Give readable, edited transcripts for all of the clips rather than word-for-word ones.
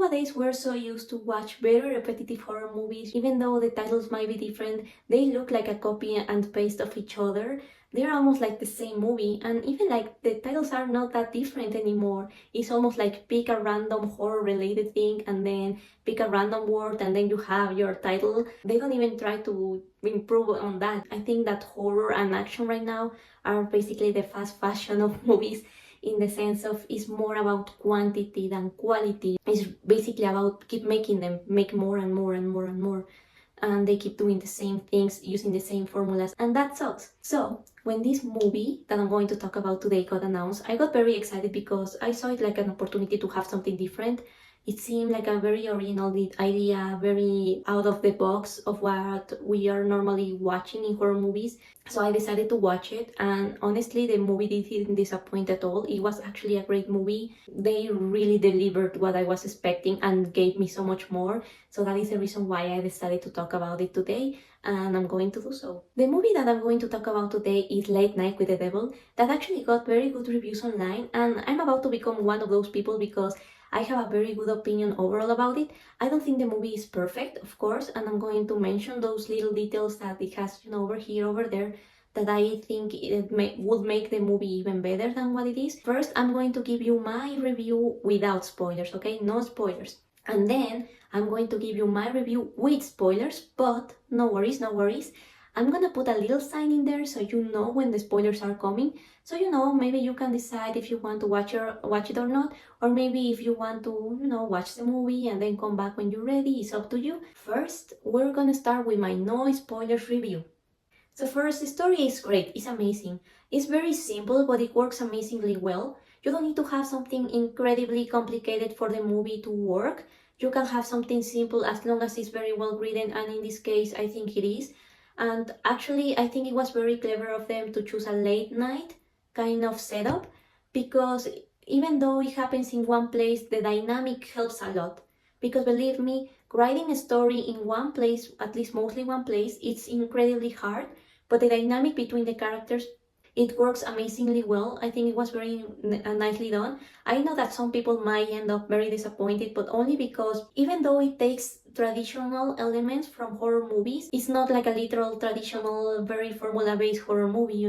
nowadays we're so used to watch very repetitive horror movies. Even though the titles might be different, they look like a copy and paste of each other. They're almost like the same movie, and even like the titles are not that different anymore. It's almost like pick a random horror related thing and then pick a random word and then you have your title. They don't even try to improve on that. I think that horror and action right now are basically the fast fashion of movies, in the sense of it's more about quantity than quality. It's basically about keep making them make more and more and more and more, and they keep doing the same things using the same formulas, and that sucks. So when this movie that I'm going to talk about today got announced, I got very excited because I saw it like an opportunity to have something different. It seemed like a very original idea, very out of the box of what we are normally watching in horror movies. So I decided to watch it, and honestly, the movie didn't disappoint at all. It was actually a great movie. They really delivered what I was expecting and gave me so much more. So that is the reason why I decided to talk about it today, and I'm going to do so. The movie that I'm going to talk about today is Late Night with the Devil, that actually got very good reviews online, and I'm about to become one of those people because I have a very good opinion overall about it. I don't think the movie is perfect, of course, and I'm going to mention those little details that it has, over here, over there, that I think would make the movie even better than what it is. First, I'm going to give you my review without spoilers, okay? No spoilers. And then I'm going to give you my review with spoilers, but no worries, no worries. I'm gonna put a little sign in there so you know when the spoilers are coming. So maybe you can decide if you want to watch it or not, or maybe if you want to, watch the movie and then come back when you're ready. It's up to you. First, we're gonna start with my no spoilers review. So first, the story is great. It's amazing. It's very simple, but it works amazingly well. You don't need to have something incredibly complicated for the movie to work. You can have something simple as long as it's very well written, and in this case, I think it is. And actually, I think it was very clever of them to choose a late night kind of setup, because even though it happens in one place, the dynamic helps a lot. Because believe me, writing a story in one place, at least mostly one place, it's incredibly hard, but the dynamic between the characters, it works amazingly well. I think it was very nicely done. I know that some people might end up very disappointed, but only because even though it takes traditional elements from horror movies, it's not like a literal traditional, very formula-based horror movie,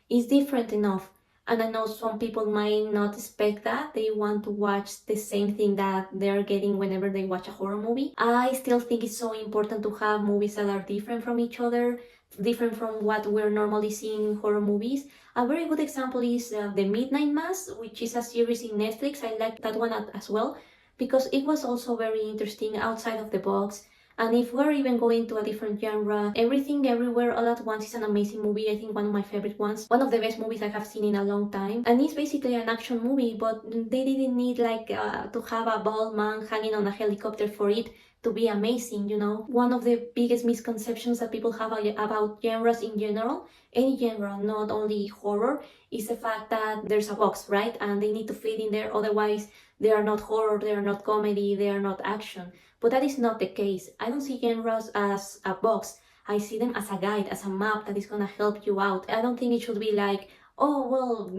It's different enough. And I know some people might not expect that. They want to watch the same thing that they're getting whenever they watch a horror movie. I still think it's so important to have movies that are different from each other, different from what we're normally seeing in horror movies. A very good example is The Midnight Mass, which is a series in Netflix. I like that one as well, because it was also very interesting, outside of the box. And if we're even going to a different genre, Everything Everywhere All at Once is an amazing movie. I think one of my favorite ones. One of the best movies I have seen in a long time. And it's basically an action movie, but they didn't need to have a bald man hanging on a helicopter for it to be amazing, One of the biggest misconceptions that people have about genres in general, any genre, not only horror, is the fact that there's a box, right? And they need to fit in there, otherwise they are not horror, they are not comedy, they are not action. But that is not the case. I don't see genres as a box. I see them as a guide, as a map that is gonna help you out. I don't think it should be like, oh, well,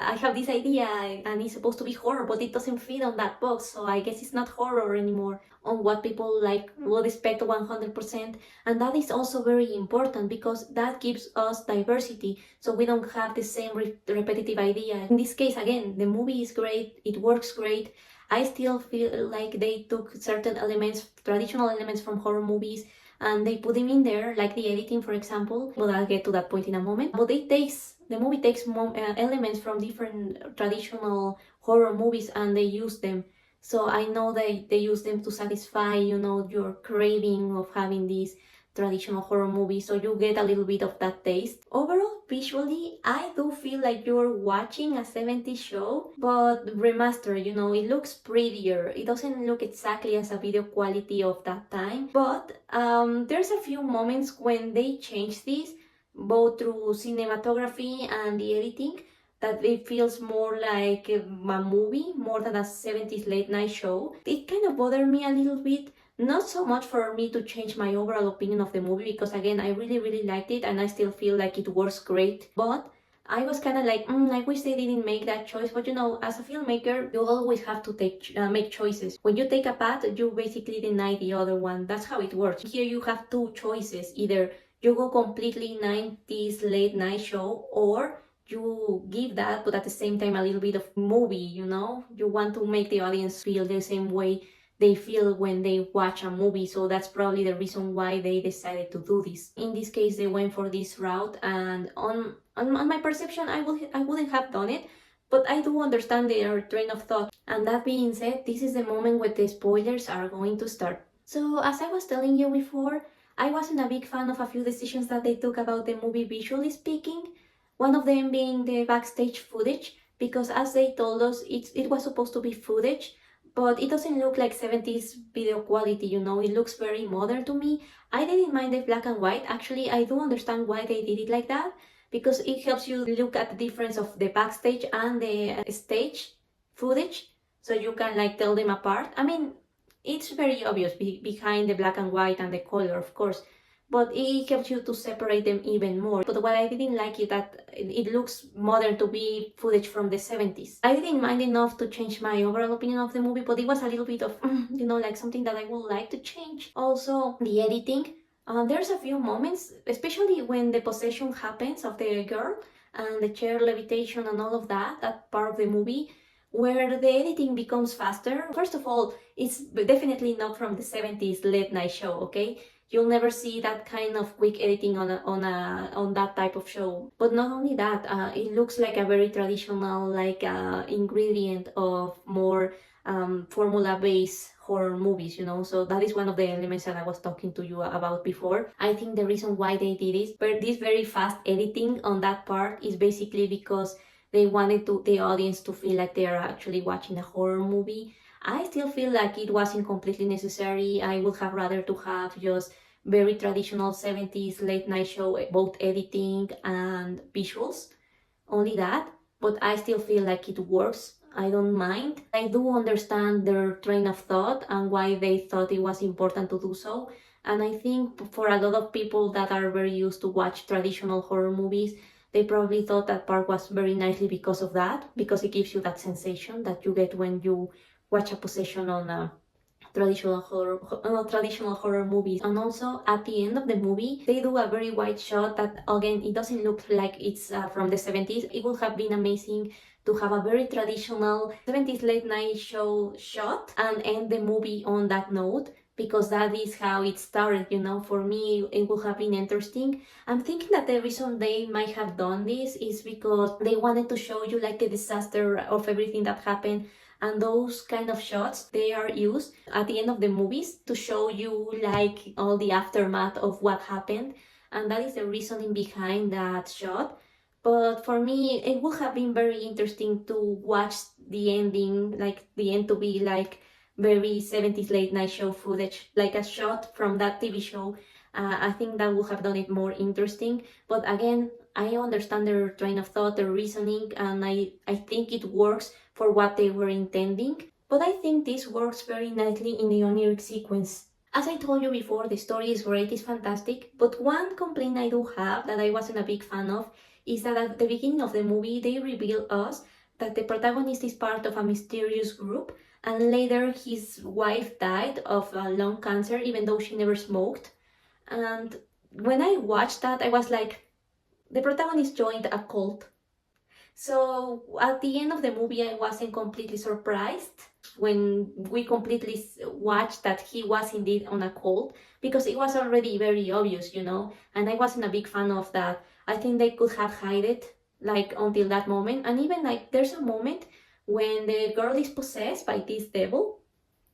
I have this idea and it's supposed to be horror, but it doesn't fit on that box, so I guess it's not horror anymore, on what people would expect 100%. And that is also very important because that gives us diversity, so we don't have the same repetitive idea. In this case, again, the movie is great, it works great. I still feel like they took certain elements, traditional elements from horror movies, and they put them in there, like the editing, for example. But I'll get to that point in a moment. But the movie takes elements from different traditional horror movies and they use them. So I know they use them to satisfy, your craving of having these traditional horror movies, so you get a little bit of that taste. Overall, visually, I do feel like you're watching a 70s show, but remastered, it looks prettier. It doesn't look exactly as a video quality of that time, but there's a few moments when they change this, both through cinematography and the editing, that it feels more like a movie more than a 70s late night show. It kind of bothered me a little bit. Not so much for me to change my overall opinion of the movie, because again, I really, really liked it and I still feel like it works great. But I was kind of like, I wish they didn't make that choice. But you know, as a filmmaker, you always have to make choices. When you take a path, you basically deny the other one. That's how it works. Here you have two choices. Either you go completely 90s late night show, or you give that, but at the same time, a little bit of movie, you know? You want to make the audience feel the same way they feel when they watch a movie. So that's probably the reason why they decided to do this. In this case, they went for this route, and on my perception, I wouldn't have done it, but I do understand their train of thought. And that being said, this is the moment where the spoilers are going to start. So as I was telling you before, I wasn't a big fan of a few decisions that they took about the movie visually speaking. One of them being the backstage footage, because as they told us, it was supposed to be footage, but it doesn't look like 70s video quality, you know, it looks very modern to me. I didn't mind the black and white. Actually, I do understand why they did it like that, because it helps you look at the difference of the backstage and the stage footage, so you can like tell them apart. I mean, it's very obvious behind the black and white and the color, of course, but it helps you to separate them even more. But what I didn't like is that it looks modern to be footage from the 70s. I didn't mind enough to change my overall opinion of the movie, but it was a little bit of, you know, like something that I would like to change. Also, the editing. There's a few moments, especially when the possession happens of the girl and the chair levitation and all of that, that part of the movie, where the editing becomes faster. First of all, it's definitely not from the 70s late night show, okay? You'll never see that kind of quick editing on that type of show. But not only that, it looks like a very traditional like ingredient of more formula-based horror movies, you know. So that is one of the elements that I was talking to you about before. I think the reason why they did this very fast editing on that part is basically because they wanted the audience to feel like they are actually watching a horror movie. I still feel like it wasn't completely necessary. I would have rather to have just very traditional 70s late night show, both editing and visuals, only that. But I still feel like it works. I don't mind. I do understand their train of thought and why they thought it was important to do so. And I think for a lot of people that are very used to watch traditional horror movies, they probably thought that part was very nicely because of that, because it gives you that sensation that you get when you watch a possession on a traditional horror movies. And also at the end of the movie, they do a very wide shot that again, it doesn't look like it's from the 70s. It would have been amazing to have a very traditional 70s late night show shot and end the movie on that note, because that is how it started, you know. For me, it would have been interesting. I'm thinking that the reason they might have done this is because they wanted to show you like the disaster of everything that happened, and those kind of shots, they are used at the end of the movies to show you like all the aftermath of what happened, and that is the reasoning behind that shot. But for me, it would have been very interesting to watch the ending, like the end to be like very 70s late night show footage, like a shot from that TV show. I think that would have done it more interesting. But again, I understand their train of thought, their reasoning, and I think it works for what they were intending. But I think this works very nicely in the oniric sequence. As I told you before, the story is great, it's fantastic, but one complaint I do have that I wasn't a big fan of is that at the beginning of the movie, they reveal us that the protagonist is part of a mysterious group, and later his wife died of lung cancer, even though she never smoked. And when I watched that, I was like, the protagonist joined a cult. So at the end of the movie, I wasn't completely surprised when we completely watched that he was indeed on a cult, because it was already very obvious, you know, and I wasn't a big fan of that. I think they could have hid it like until that moment. And even like there's a moment when the girl is possessed by this devil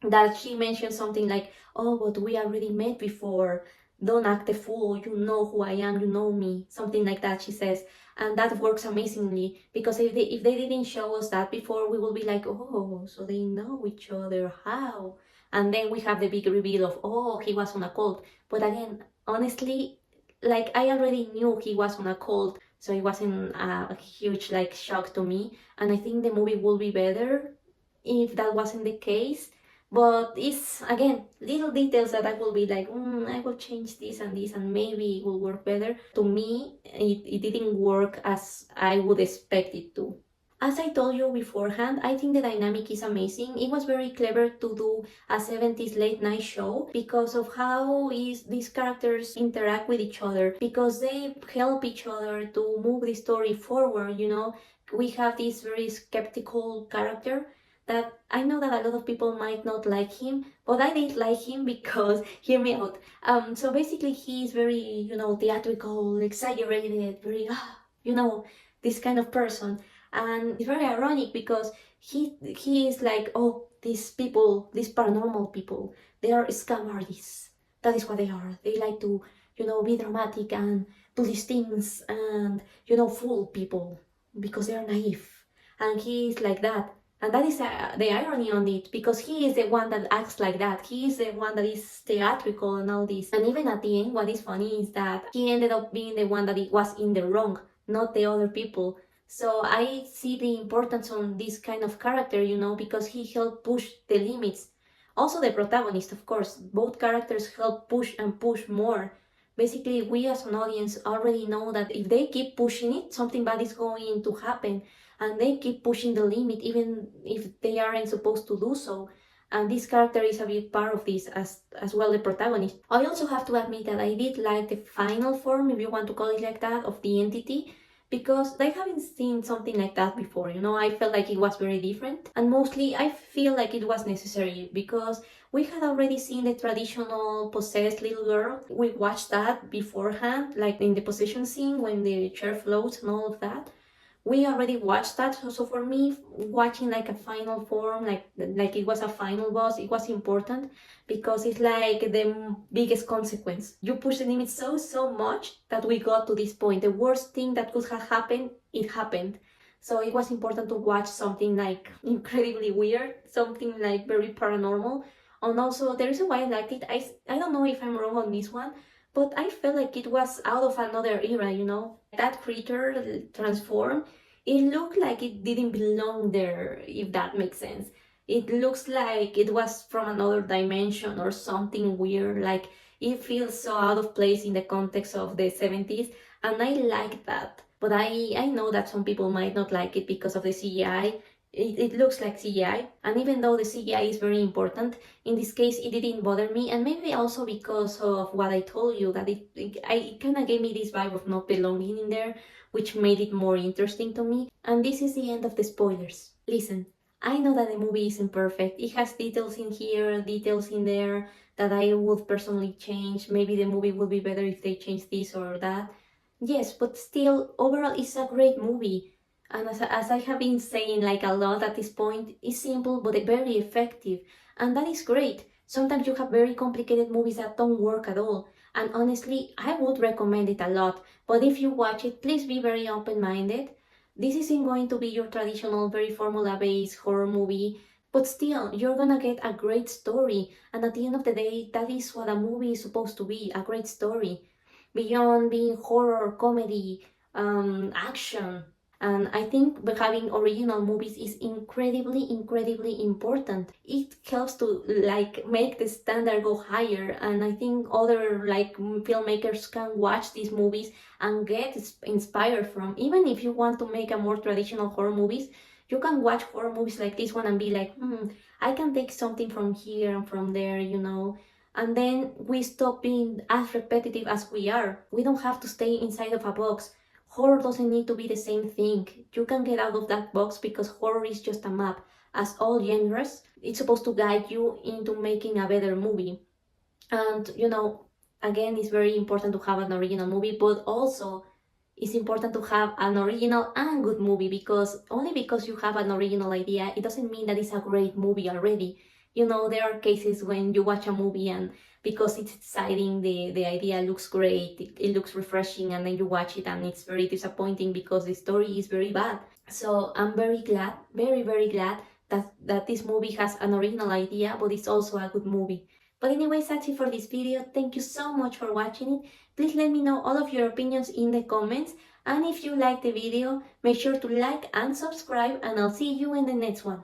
that she mentioned something like, oh, but we already met before, don't act a fool, you know who I am, you know me, something like that she says. And that works amazingly, because if they didn't show us that before, we will be like, oh, so they know each other, how? And then we have the big reveal of, oh, he was on a cult. But again, honestly, like I already knew he was on a cult, so it wasn't a huge like shock to me. And I think the movie will be better if that wasn't the case. But it's again little details that I will be like, I will change this and maybe it will work better. To me, it didn't work as I would expect it to. As I told you beforehand, I think the dynamic is amazing. It was very clever to do a 70s late night show because of how these characters interact with each other, because they help each other to move the story forward, you know. We have this very skeptical character that I know that a lot of people might not like him, but I did like him because, hear me out. So basically he's very, you know, theatrical, exaggerated, very, you know, this kind of person. And it's very ironic because he is like, oh, these people, these paranormal people, they are scam artists. That is what they are. They like to, you know, be dramatic and do these things and, you know, fool people because they are naive. And he is like that. And that is the irony on it, because he is the one that acts like that. He is the one that is theatrical and all this. And even at the end, what is funny is that he ended up being the one that was in the wrong, not the other people. So I see the importance on this kind of character, you know, because he helped push the limits. Also the protagonist, of course. Both characters help push and push more. Basically, we as an audience already know that if they keep pushing it, something bad is going to happen. And they keep pushing the limit even if they aren't supposed to do so. And this character is a big part of this as well, the protagonist. I also have to admit that I did like the final form, if you want to call it like that, of the entity, because I haven't seen something like that before, you know. I felt like it was very different, and mostly I feel like it was necessary because we had already seen the traditional possessed little girl. We watched that beforehand, like in the possession scene when the chair floats and all of that. We already watched that, so for me, watching like a final form, like it was a final boss, it was important because it's like the biggest consequence. You push the limit so much that we got to this point. The worst thing that could have happened, it happened. So it was important to watch something like incredibly weird, something like very paranormal. And also the reason why I liked it, I don't know if I'm wrong on this one, but I felt like it was out of another era, you know. That creature transformed, it looked like it didn't belong there, if that makes sense. It looks like it was from another dimension or something weird, like it feels so out of place in the context of the 70s, and I like that. But I know that some people might not like it because of the CGI. It looks like CGI, and even though the CGI is very important, in this case it didn't bother me, and maybe also because of what I told you, that it kind of gave me this vibe of not belonging in there, which made it more interesting to me. And this is the end of the spoilers. Listen, I know that the movie isn't perfect. It has details in here, details in there that I would personally change. Maybe the movie would be better if they change this or that. Yes, but still, overall, it's a great movie. And as I have been saying like a lot at this point, it's simple but very effective. And that is great. Sometimes you have very complicated movies that don't work at all. And honestly, I would recommend it a lot. But if you watch it, please be very open-minded. This isn't going to be your traditional, very formula-based horror movie. But still, you're gonna get a great story. And at the end of the day, that is what a movie is supposed to be, a great story. Beyond being horror, comedy, action. And I think having original movies is incredibly important. It helps to like make the standard go higher, and I think other like filmmakers can watch these movies and get inspired from. Even if you want to make a more traditional horror movies, you can watch horror movies like this one and be like, I can take something from here and from there, you know. And then we stop being as repetitive as we are. We don't have to stay inside of a box. Horror doesn't need to be the same thing. You can get out of that box because horror is just a map. As all genres, it's supposed to guide you into making a better movie. And, you know, again, it's very important to have an original movie, but also it's important to have an original and good movie, because only because you have an original idea, it doesn't mean that it's a great movie already. You know, there are cases when you watch a movie and because it's exciting, the idea looks great, it looks refreshing, and then you watch it and it's very disappointing because the story is very bad. So I'm very glad, very glad that this movie has an original idea, but it's also a good movie. But anyways, that's it for this video. Thank you so much for watching it. Please let me know all of your opinions in the comments. And if you liked the video, make sure to like and subscribe, and I'll see you in the next one.